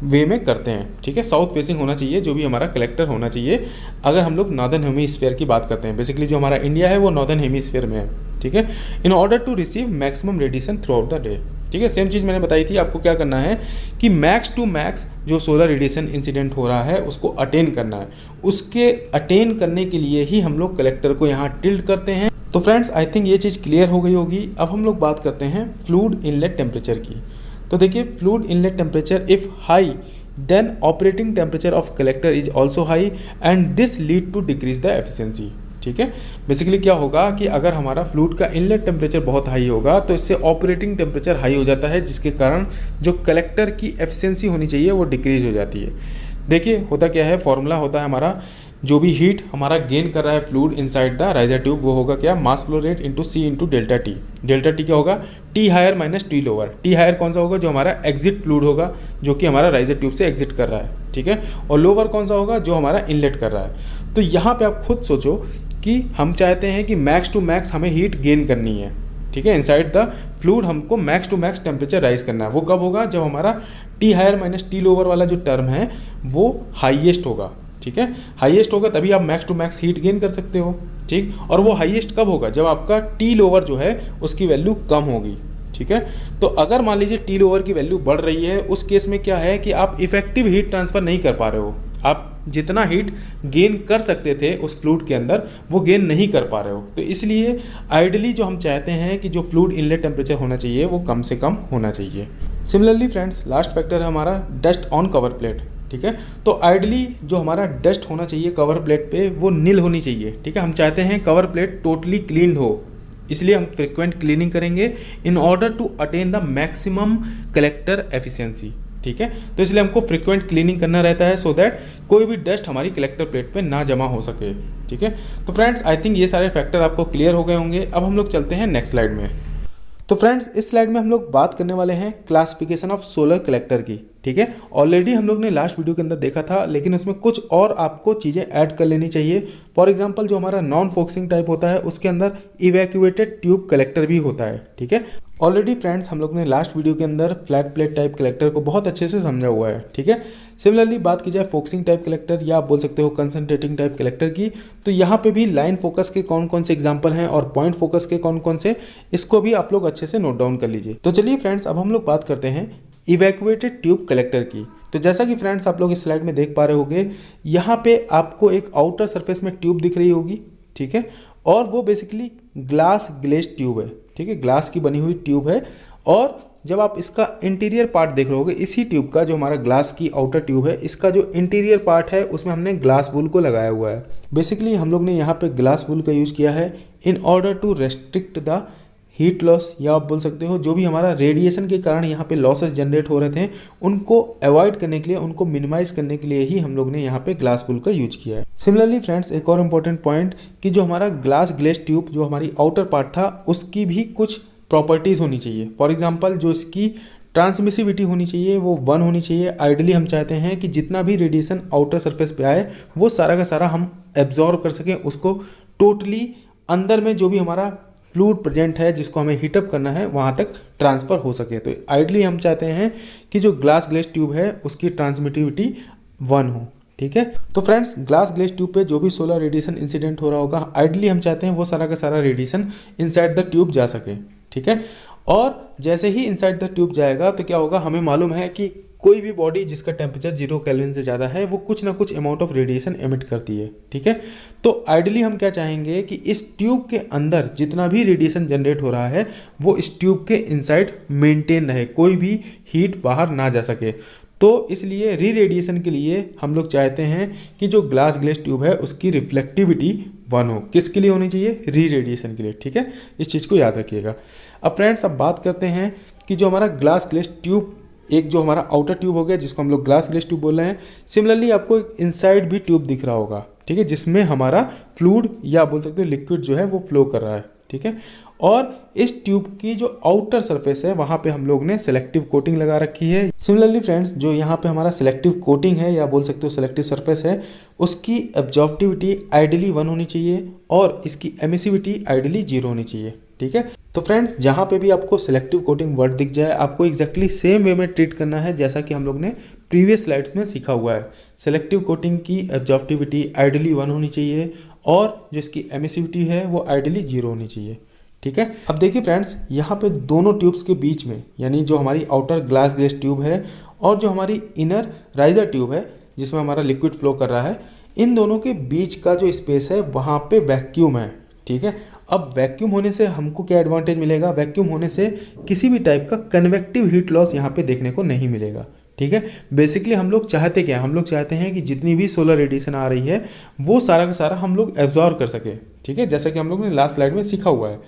वे में करते हैं। ठीक है, साउथ फेसिंग होना चाहिए जो भी हमारा कलेक्टर होना चाहिए अगर हम लोग नॉर्दर्न हेमीस्फीयर की बात करते हैं। बेसिकली जो हमारा इंडिया है वो नॉर्दर्न हेमीस्फीयर में है। ठीक है, in order to receive maximum radiation throughout the day. ठीक है, सेम चीज़ मैंने बताई थी, आपको क्या करना है कि मैक्स टू मैक्स जो सोलर रेडिएशन इंसिडेंट हो रहा है उसको अटेन करना है। उसके अटेन करने के लिए ही हम लोग कलेक्टर को यहाँ टिल्ट करते हैं। तो फ्रेंड्स, आई थिंक ये चीज़ क्लियर हो गई होगी। अब हम लोग बात करते हैं फ्लूइड इनलेट टेम्परेचर की। तो देखिए, fluid inlet temperature if high then operating temperature of collector is also high and this lead to decrease the efficiency। ठीक है, बेसिकली क्या होगा कि अगर हमारा फ्लूइड का इनलेट टेम्परेचर बहुत हाई होगा तो इससे ऑपरेटिंग टेम्परेचर हाई हो जाता है, जिसके कारण जो कलेक्टर की एफिशिएंसी होनी चाहिए वो डिक्रीज हो जाती है। देखिए होता क्या है, फॉर्मूला होता है हमारा, जो भी हीट हमारा गेन कर रहा है fluid inside the riser tube वो होगा क्या, mass flow rate into C into delta T. Delta T क्या होगा, T higher minus T lower. T higher कौन सा होगा, जो हमारा एग्जिट फ्लूइड होगा जो कि हमारा राइजर ट्यूब से एग्जिट कर रहा है। ठीक है, और लोअर कौन सा होगा, जो हमारा इनलेट कर रहा है। तो यहाँ पे आप खुद सोचो कि हम चाहते हैं कि मैक्स टू मैक्स हमें हीट गेन करनी है। ठीक है, इनसाइड द फ्लूइड हमको max to max temperature rise करना है। वो कब होगा, जब हमारा T higher minus T lower वाला जो टर्म है वो हाईएस्ट होगा। ठीक है, हाईएस्ट होगा तभी आप max to max heat gain कर सकते हो। ठीक, और वो हाईएस्ट कब होगा, जब आपका टी लोअर जो है उसकी वैल्यू कम होगी। ठीक है, तो अगर मान लीजिए टी लोअर की वैल्यू बढ़ रही है, उस केस में क्या है कि आप इफेक्टिव हीट ट्रांसफर नहीं कर पा रहे हो। आप जितना हीट गेन कर सकते थे उस फ्लूइड के अंदर वो गेन नहीं कर पा रहे हो। तो इसलिए आइडियली जो हम चाहते हैं कि जो फ्लूइड इनलेट टेम्परेचर होना चाहिए वो कम से कम होना चाहिए। सिमिलरली फ्रेंड्स, लास्ट फैक्टर है हमारा डस्ट ऑन कवर प्लेट। ठीक है, तो आइडियली जो हमारा डस्ट होना चाहिए कवर प्लेट पे वो नील होनी चाहिए। ठीक है, हम चाहते हैं कवर प्लेट टोटली क्लीन हो, इसलिए हम फ्रिक्वेंट क्लीनिंग करेंगे in order to attain the maximum collector efficiency. ठीक है, तो इसलिए हमको फ्रिक्वेंट क्लीनिंग करना रहता है सो दैट कोई भी डस्ट हमारी कलेक्टर प्लेट पे ना जमा हो सके। ठीक है, तो फ्रेंड्स आई थिंक ये सारे फैक्टर आपको क्लियर हो गए होंगे। अब हम लोग चलते हैं नेक्स्ट स्लाइड में। तो फ्रेंड्स, इस स्लाइड में हम लोग बात करने वाले हैं क्लासिफिकेशन ऑफ सोलर कलेक्टर की। ठीक है, ऑलरेडी हम लोग ने लास्ट वीडियो के अंदर देखा था, लेकिन उसमें कुछ और आपको चीज़ें ऐड कर लेनी चाहिए। फॉर एग्जांपल, जो हमारा नॉन फोकसिंग टाइप होता है उसके अंदर इवैक्यूएटेड ट्यूब कलेक्टर भी होता है। ठीक है, ऑलरेडी फ्रेंड्स हम लोग ने लास्ट वीडियो के अंदर फ्लैट प्लेट टाइप कलेक्टर को बहुत अच्छे से समझा हुआ है। ठीक है, सिमिलरली बात की जाए फोकसिंग टाइप कलेक्टर या आप बोल सकते हो कंसंट्रेटिंग टाइप कलेक्टर की, तो यहाँ पे भी लाइन फोकस के कौन कौन से एग्जांपल हैं और पॉइंट फोकस के कौन कौन से, इसको भी आप लोग अच्छे से नोट डाउन कर लीजिए। तो चलिए फ्रेंड्स, अब हम लोग बात करते हैं इवैक्यूएटेड ट्यूब कलेक्टर की। तो जैसा कि फ्रेंड्स आप लोग इस स्लाइड में देख पा रहे होंगे, यहाँ पे आपको एक आउटर सरफेस में ट्यूब दिख रही होगी। ठीक है, और वो बेसिकली ग्लास ग्लेज ट्यूब है। ठीक है, ग्लास की बनी हुई ट्यूब है, और जब आप इसका इंटीरियर पार्ट देख रहे होगे, इसी ट्यूब का जो हमारा ग्लास की आउटर ट्यूब है, इसका जो इंटीरियर पार्ट है उसमें हमने ग्लास वूल को लगाया हुआ है। बेसिकली हम लोग ने यहाँ पे ग्लास वूल का यूज़ किया है in order to restrict the heat loss, या आप बोल सकते हो जो भी हमारा रेडिएशन के कारण यहाँ पे लॉसेस जनरेट हो रहे थे उनको अवॉइड करने के लिए, उनको मिनिमाइज करने के लिए ही हम लोग ने यहाँ पे ग्लास वूल का यूज किया है। सिमिलरली फ्रेंड्स, एक और इम्पॉर्टेंट पॉइंट कि जो हमारा ग्लास ग्लेज ट्यूब जो हमारी आउटर पार्ट था उसकी भी कुछ प्रॉपर्टीज़ होनी चाहिए। फॉर एग्जाम्पल, जो इसकी ट्रांसमिसिविटी होनी चाहिए वो 1 होनी चाहिए। आइडियली हम चाहते हैं कि जितना भी रेडिएशन आउटर सरफेस पे आए वो सारा का सारा हम एब्जॉर्व कर सकें, उसको टोटली अंदर में जो भी हमारा फ्लूइड प्रेजेंट है जिसको हमें हीटअप करना है वहाँ तक ट्रांसफ़र हो सके। तो आइडली हम चाहते हैं कि जो ग्लास ग्लेस ट्यूब है उसकी ट्रांसमिटिविटी 1 हो। ठीक है, तो फ्रेंड्स ग्लास ग्लेस ट्यूब पे जो भी सोलर रेडिएशन इंसिडेंट हो रहा होगा आइडली हम चाहते हैं वो सारा का सारा रेडिएशन इनसाइड द ट्यूब जा सके। ठीक है, और जैसे ही इनसाइड द ट्यूब जाएगा तो क्या होगा, हमें मालूम है कि कोई भी बॉडी जिसका टेम्परेचर 0 केल्विन से ज़्यादा है वो कुछ ना कुछ अमाउंट ऑफ रेडिएशन एमिट करती है। ठीक है, तो आइडली हम क्या चाहेंगे कि इस ट्यूब के अंदर जितना भी रेडिएशन जनरेट हो रहा है वो इस ट्यूब के इनसाइड मेंटेन रहे, कोई भी हीट बाहर ना जा सके। तो इसलिए री रेडिएशन के लिए हम लोग चाहते हैं कि जो ग्लास ग्लेस ट्यूब है उसकी रिफ्लेक्टिविटी 1 हो। किसके लिए होनी चाहिए? री रेडिएशन के लिए। ठीक है, इस चीज़ को याद रखिएगा। अब फ्रेंड्स अब बात करते हैं कि जो हमारा ग्लास ग्लेस ट्यूब, एक जो हमारा आउटर ट्यूब हो गया जिसको हम लोग ग्लास ग्लेस ट्यूब बोल रहे हैं, सिमिलरली आपको एक इनसाइड भी ट्यूब दिख रहा होगा। ठीक है, जिसमें हमारा फ्लूइड या बोल सकते हो लिक्विड जो है वो फ्लो कर रहा है। ठीक है, और इस ट्यूब की जो आउटर सरफेस है वहाँ पे हम लोग ने सेलेक्टिव कोटिंग लगा रखी है। सिमिलरली फ्रेंड्स जो यहाँ पे हमारा सेलेक्टिव कोटिंग है या बोल सकते हो सेलेक्टिव सरफेस है उसकी एब्जॉर्प्टिविटी आइडली 1 होनी चाहिए और इसकी एमिसिविटी आइडली 0 होनी चाहिए। ठीक है, तो फ्रेंड्स जहाँ पे भी आपको सेलेक्टिव कोटिंग वर्ड दिख जाए आपको एग्जैक्टली सेम वे में ट्रीट करना है जैसा कि हम लोग ने प्रीवियस स्लाइड्स में सीखा हुआ है। सेलेक्टिव कोटिंग की एब्जॉर्प्टिविटी आइडली 1 होनी चाहिए और जिसकी एमिसिविटी है वो आइडली 0 होनी चाहिए। ठीक है, अब देखिए फ्रेंड्स यहाँ पे दोनों ट्यूब्स के बीच में, यानी जो हमारी आउटर ग्लास ग्लेस ट्यूब है और जो हमारी इनर राइजर ट्यूब है जिसमें हमारा लिक्विड फ्लो कर रहा है, इन दोनों के बीच का जो स्पेस है वहाँ पे वैक्यूम है। ठीक है, अब वैक्यूम होने से हमको क्या एडवांटेज मिलेगा? वैक्यूम होने से किसी भी टाइप का कन्वेक्टिव हीट लॉस यहाँ पे देखने को नहीं मिलेगा। ठीक है, बेसिकली हम लोग चाहते क्या, हम लोग चाहते हैं कि जितनी भी सोलर रेडिएशन आ रही है वो सारा का सारा हम लोग एब्जॉर्ब कर सके। ठीक है, जैसा कि हम लोग ने लास्ट स्लाइड में सीखा हुआ है।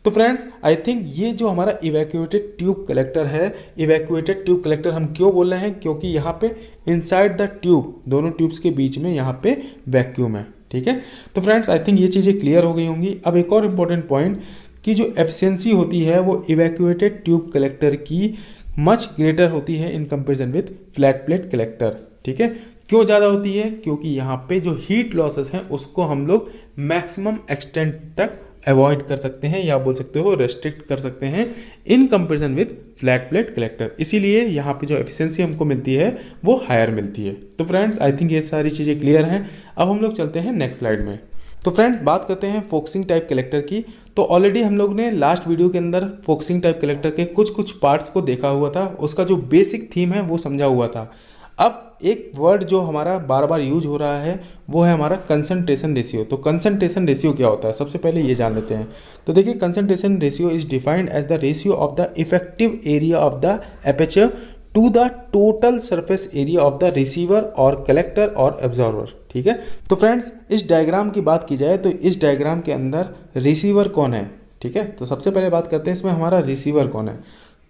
तो फ्रेंड्स आई थिंक ये जो हमारा इवैक्यूएटेड ट्यूब कलेक्टर है, इवैक्यूएटेड ट्यूब कलेक्टर हम क्यों बोल रहे हैं? क्योंकि यहाँ पे इनसाइड द ट्यूब, दोनों ट्यूब्स के बीच में यहाँ पे वैक्यूम है। ठीक है, तो फ्रेंड्स आई थिंक ये चीज़ें क्लियर हो गई होंगी। अब एक और इम्पॉर्टेंट पॉइंट कि जो एफिशिएंसी होती है वो इवैक्यूएटेड ट्यूब कलेक्टर की मच ग्रेटर होती है in comparison with flat plate collector. ठीक है, क्यों ज़्यादा होती है? क्योंकि यहाँ पे जो हीट लॉसेस हैं उसको हम लोग मैक्सिमम एक्सटेंट तक अवॉइड कर सकते हैं या बोल सकते हो रेस्ट्रिक्ट कर सकते हैं in comparison with flat plate collector. इसीलिए यहाँ पे जो एफिशिएंसी हमको मिलती है वो हायर मिलती है। तो फ्रेंड्स आई थिंक ये सारी चीज़ें क्लियर हैं। अब हम लोग चलते हैं नेक्स्ट स्लाइड में। तो फ्रेंड्स बात करते हैं फोकसिंग टाइप कलेक्टर की। तो ऑलरेडी हम लोग ने लास्ट वीडियो के अंदर फोकसिंग टाइप कलेक्टर के कुछ पार्ट्स को देखा हुआ था, उसका जो बेसिक थीम है वो समझा हुआ था। अब एक वर्ड जो हमारा बार बार यूज हो रहा है वो है हमारा कंसंट्रेशन रेशियो। तो कंसंट्रेशन रेशियो क्या होता है, सबसे पहले ये जान लेते हैं। तो देखिए concentration ratio is defined as the ratio of the effective area of the aperture to the total surface area of the receiver और कलेक्टर और एब्जॉर्वर। ठीक है, तो फ्रेंड्स इस डायग्राम की बात की जाए तो इस डायग्राम के अंदर रिसीवर कौन है? ठीक है, तो सबसे पहले बात करते हैं इसमें हमारा रिसीवर कौन है।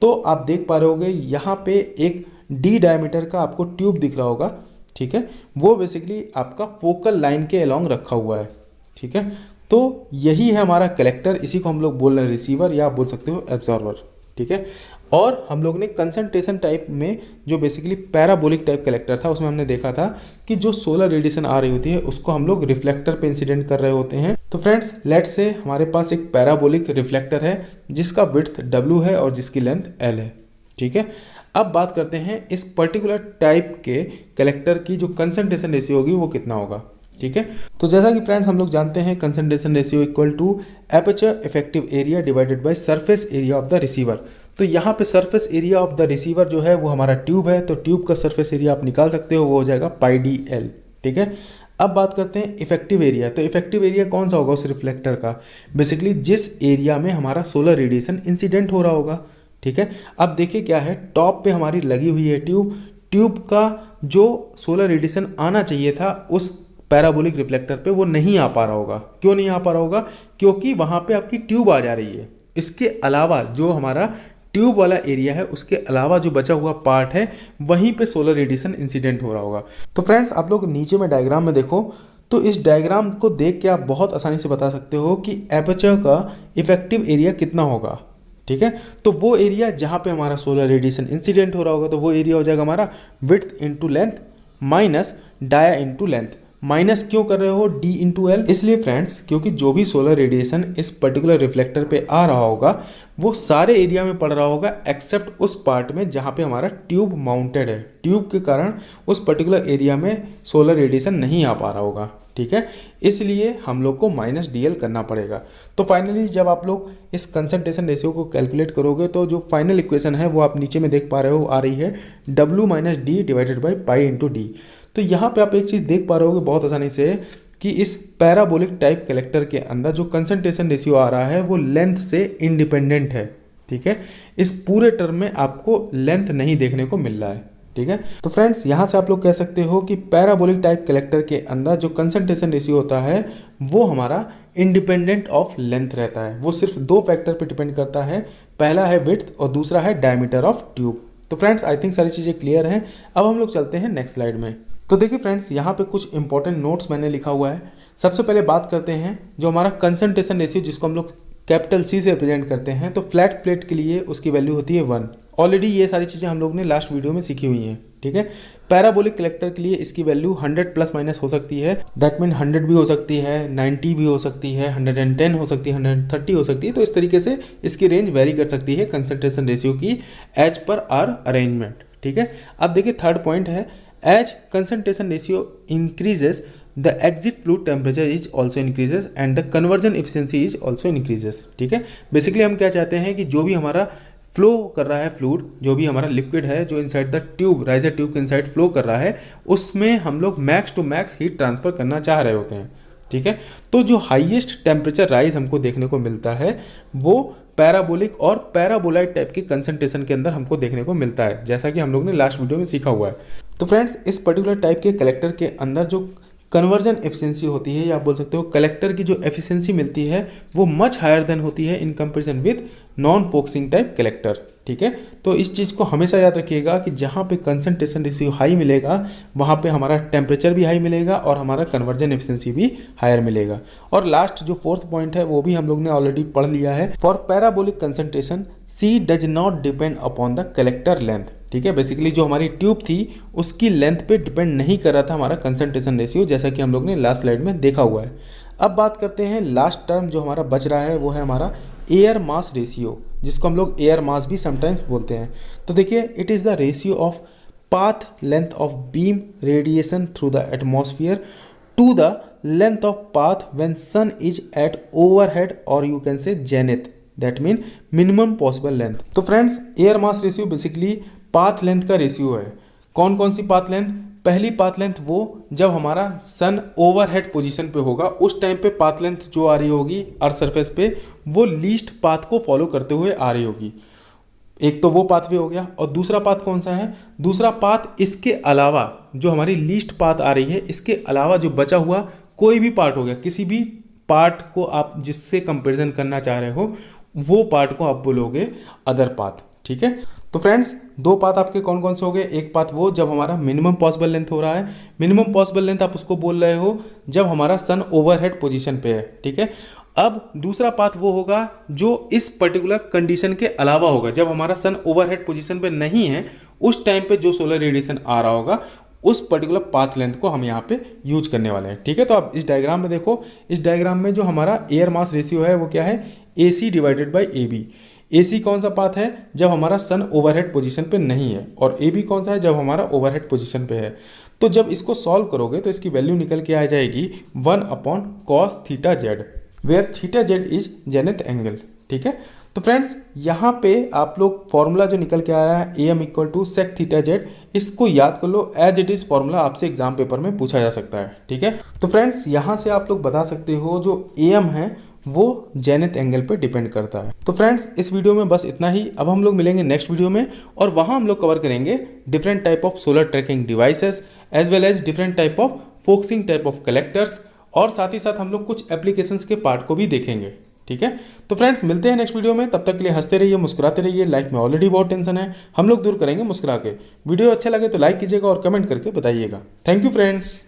तो आप देख पा रहे होगे यहाँ पे एक डी डायमीटर का आपको ट्यूब दिख रहा होगा। ठीक है, वो बेसिकली आपका फोकल लाइन के अलोंग रखा हुआ है। ठीक है, तो यही है हमारा कलेक्टर, इसी को हम लोग बोल रहे हैं रिसीवर या आप बोल सकते हो एब्जॉर्वर। ठीक है, और हम लोग ने कंसंट्रेशन टाइप में जो बेसिकली पैराबोलिक टाइप कलेक्टर था उसमें हमने देखा था कि जो सोलर रेडिएशन आ रही होती है उसको हम लोग रिफ्लेक्टर पे इंसिडेंट कर रहे होते हैं। तो फ्रेंड्स लेट्स से हमारे पास एक पैराबोलिक रिफ्लेक्टर है जिसका विड्थ W है और जिसकी लेंथ L है। ठीक है, अब बात करते हैं इस पर्टिकुलर टाइप के कलेक्टर की जो कंसंट्रेशन रेशियो होगी वो कितना होगा। ठीक है, तो जैसा कि फ्रेंड्स हम लोग जानते हैं concentration ratio equal to aperture effective area divided by surface area of the receiver. तो यहाँ पे surface area of the receiver जो है वो हमारा ट्यूब है, तो ट्यूब का सरफेस एरिया आप निकाल सकते हो, वो हो जाएगा πdl। ठीक है, अब बात करते हैं इफेक्टिव एरिया। तो इफेक्टिव एरिया कौन सा होगा उस रिफ्लेक्टर का? बेसिकली जिस एरिया में हमारा सोलर रेडिएशन इंसिडेंट हो रहा होगा। ठीक है, अब देखिए क्या है, टॉप पे हमारी लगी हुई है ट्यूब, ट्यूब का जो सोलर रेडिएशन आना चाहिए था उस पैराबोलिक रिफ्लेक्टर पे वो नहीं आ पा रहा होगा। क्यों नहीं आ पा रहा होगा? क्योंकि वहाँ पे आपकी ट्यूब आ जा रही है। इसके अलावा जो हमारा ट्यूब वाला एरिया है उसके अलावा जो बचा हुआ पार्ट है वहीं पे सोलर रेडिएशन इंसिडेंट हो रहा होगा। तो फ्रेंड्स आप लोग नीचे में डायग्राम में देखो, तो इस डायग्राम को देख के आप बहुत आसानी से बता सकते हो कि एपर्चर का इफेक्टिव एरिया कितना होगा। ठीक है, तो वो एरिया जहाँ पे हमारा सोलर रेडिएशन इंसिडेंट हो रहा होगा तो वो एरिया हो जाएगा हमारा width into length minus dia into length. Minus क्यों कर रहे हो D इंटू एल? इसलिए फ्रेंड्स, क्योंकि जो भी सोलर रेडिएशन इस पर्टिकुलर रिफ्लेक्टर पे आ रहा होगा वो सारे एरिया में पड़ रहा होगा एक्सेप्ट उस पार्ट में जहाँ पे हमारा ट्यूब माउंटेड है। ट्यूब के कारण उस पर्टिकुलर एरिया में सोलर रेडिएशन नहीं आ पा रहा होगा, ठीक है। इसलिए हम लोग को माइनस DL करना पड़ेगा। तो फाइनली जब आप लोग इस कंसंट्रेशन रेशियो को कैलकुलेट करोगे तो जो फाइनल इक्वेशन है वो आप नीचे में देख पा रहे हो, आ रही है W minus D divided by pi into D. तो यहाँ पे आप एक चीज़ देख पा रहे होगे बहुत आसानी से कि इस पैराबोलिक टाइप कलेक्टर के अंदर जो कंसंट्रेशन रेशियो आ रहा है वो लेंथ से इंडिपेंडेंट है, ठीक है। इस पूरे टर्म में आपको लेंथ नहीं देखने को मिल रहा है, ठीक है। तो फ्रेंड्स, यहाँ से आप लोग कह सकते हो कि पैराबोलिक टाइप कलेक्टर के अंदर जो कंसंट्रेशन रेशियो होता है वो हमारा इंडिपेंडेंट ऑफ लेंथ रहता है। वो सिर्फ दो फैक्टर पे डिपेंड करता है, पहला है विड्थ और दूसरा है डायमीटर ऑफ ट्यूब। तो फ्रेंड्स, आई थिंक सारी चीज़ें क्लियर हैं। अब हम लोग चलते हैं नेक्स्ट स्लाइड में। तो देखिए फ्रेंड्स, यहाँ पे कुछ इंपॉर्टेंट नोट्स मैंने लिखा हुआ है। सबसे पहले बात करते हैं जो हमारा कंसंट्रेशन रेशियो जिसको हम लोग कैपिटल C से रिप्रेजेंट करते हैं, तो फ्लैट प्लेट के लिए उसकी वैल्यू होती है 1। ऑलरेडी ये सारी चीज़ें हम लोग ने लास्ट वीडियो में सीखी हुई हैं, ठीक है। पैराबोलिक कलेक्टर के लिए इसकी वैल्यू 100 प्लस माइनस हो सकती है, दैट मीन 100 भी हो सकती है, 90 भी हो सकती है, 110 हो सकती है, 130 हो सकती है। तो इस तरीके से इसकी रेंज वेरी कर सकती है कंसंट्रेशन रेशियो की एज पर आर अरेंजमेंट, ठीक है। अब देखिए थर्ड पॉइंट है, as concentration ratio increases the exit fluid temperature is also increases and the conversion efficiency is also increases, ठीक है। बेसिकली हम क्या चाहते हैं कि जो भी हमारा फ्लो कर रहा है फ्लूइड, जो भी हमारा लिक्विड है जो inside the tube, riser tube के इनसाइड फ्लो कर रहा है, उसमें हम लोग max to max heat transfer करना चाह रहे होते हैं, ठीक है। तो जो हाईएस्ट टेम्परेचर राइज हमको देखने को मिलता है वो पैराबोलिक और पैराबोलाइड टाइप के कंसंट्रेशन के अंदर हमको देखने को मिलता है, जैसा कि हम लोग ने लास्ट वीडियो में सीखा हुआ है। तो फ्रेंड्स, इस पर्टिकुलर टाइप के कलेक्टर के अंदर जो कन्वर्जन एफिशिएंसी होती है, या आप बोल सकते हो कलेक्टर की जो एफिशिएंसी मिलती है वो मच हायर देन होती है in comparison with non focusing type collector, ठीक है। तो इस चीज़ को हमेशा याद रखिएगा कि जहाँ पे कंसंट्रेशन रेशियो हाई मिलेगा वहाँ पे हमारा टेम्परेचर भी हाई मिलेगा और हमारा कन्वर्जन एफिशिएंसी भी हायर मिलेगा। और लास्ट जो फोर्थ पॉइंट है वो भी हम लोग ने ऑलरेडी पढ़ लिया है, for parabolic concentration C does not depend upon the collector length, ठीक है। बेसिकली जो हमारी ट्यूब थी उसकी लेंथ पे डिपेंड नहीं कर रहा था हमारा कंसंट्रेशन रेशियो, जैसा कि हम लोग ने लास्ट स्लाइड में देखा हुआ है। अब बात करते हैं लास्ट टर्म जो हमारा बच रहा है, वो है हमारा एयर मास रेशियो, जिसको हम लोग एयर मास भी समटाइम्स बोलते हैं। तो देखिए, it is the ratio of path length of beam radiation through the atmosphere to the length of path when sun is at overhead और you can say zenith, that mean minimum possible length. तो friends, air mass ratio basically path length का ratio है। कौन कौन सी path length? पहली path length वो जब हमारा सन ओवरहेड पोजीशन पे होगा, उस टाइम पे पाथ लेंथ जो आ रही होगी अर्थ सरफेस पे वो लीस्ट पाथ को फॉलो करते हुए आ रही होगी। एक तो वो पाथवे हो गया, और दूसरा पाथ कौन सा है? दूसरा पाथ इसके अलावा जो हमारी लीस्ट पाथ आ रही है, इसके अलावा जो बचा हुआ कोई भी पार्ट हो गया, किसी भी पार्ट को आप जिससे कंपेरिजन करना चाह रहे हो वो पार्ट को आप बोलोगे अदर पाथ, ठीक है। तो फ्रेंड्स, दो पाथ आपके कौन कौन से हो गए? एक पाथ वो जब हमारा मिनिमम पॉसिबल लेंथ हो रहा है, मिनिमम पॉसिबल लेंथ आप उसको बोल रहे हो जब हमारा सन ओवरहेड पोजीशन पे है, ठीक है। अब दूसरा पाथ वो होगा जो इस पर्टिकुलर कंडीशन के अलावा होगा, जब हमारा सन ओवरहेड पोजीशन पे नहीं है उस टाइम पे जो सोलर रेडिएशन आ रहा होगा, उस पर्टिकुलर पाथ लेंथ को हम यहाँ पे यूज करने वाले हैं, ठीक है। तो आप इस डायग्राम में देखो, इस डायग्राम में जो हमारा एयर मास रेशियो है वो क्या है? AC divided by AB। AC कौन सा पाथ है? जब हमारा सन ओवरहेड पोजीशन पे नहीं है, और AB कौन सा है? जब हमारा ओवरहेड पोजीशन पे है। तो जब इसको सॉल्व करोगे तो इसकी वैल्यू निकल के आ जाएगी 1/cos θz, where θz is zenith angle, ठीक है। तो फ्रेंड्स, यहाँ पे आप लोग फॉर्मूला जो निकल के आ रहा है AM = sec θz, इसको याद कर लो, एज इट इज़ फॉर्मूला आपसे एग्जाम पेपर में पूछा जा सकता है, ठीक है। तो फ्रेंड्स, यहाँ से आप लोग बता सकते हो जो AM है वो जेनिथ एंगल पे डिपेंड करता है। तो फ्रेंड्स, इस वीडियो में बस इतना ही। अब हम लोग मिलेंगे नेक्स्ट वीडियो में, और वहाँ हम लोग कवर करेंगे different type of solar tracking devices as well as different type of focusing type of collectors, और साथ ही साथ हम लोग कुछ एप्लीकेशंस के पार्ट को भी देखेंगे, ठीक है। तो फ्रेंड्स, मिलते हैं नेक्स्ट वीडियो में। तब तक के लिए हंसते रहिए, मुस्कुराते रहिए। लाइफ में ऑलरेडी बहुत टेंशन है, हम लोग दूर करेंगे मुस्कुरा के। वीडियो अच्छा लगे तो लाइक कीजिएगा और कमेंट करके बताइएगा। Thank you friends.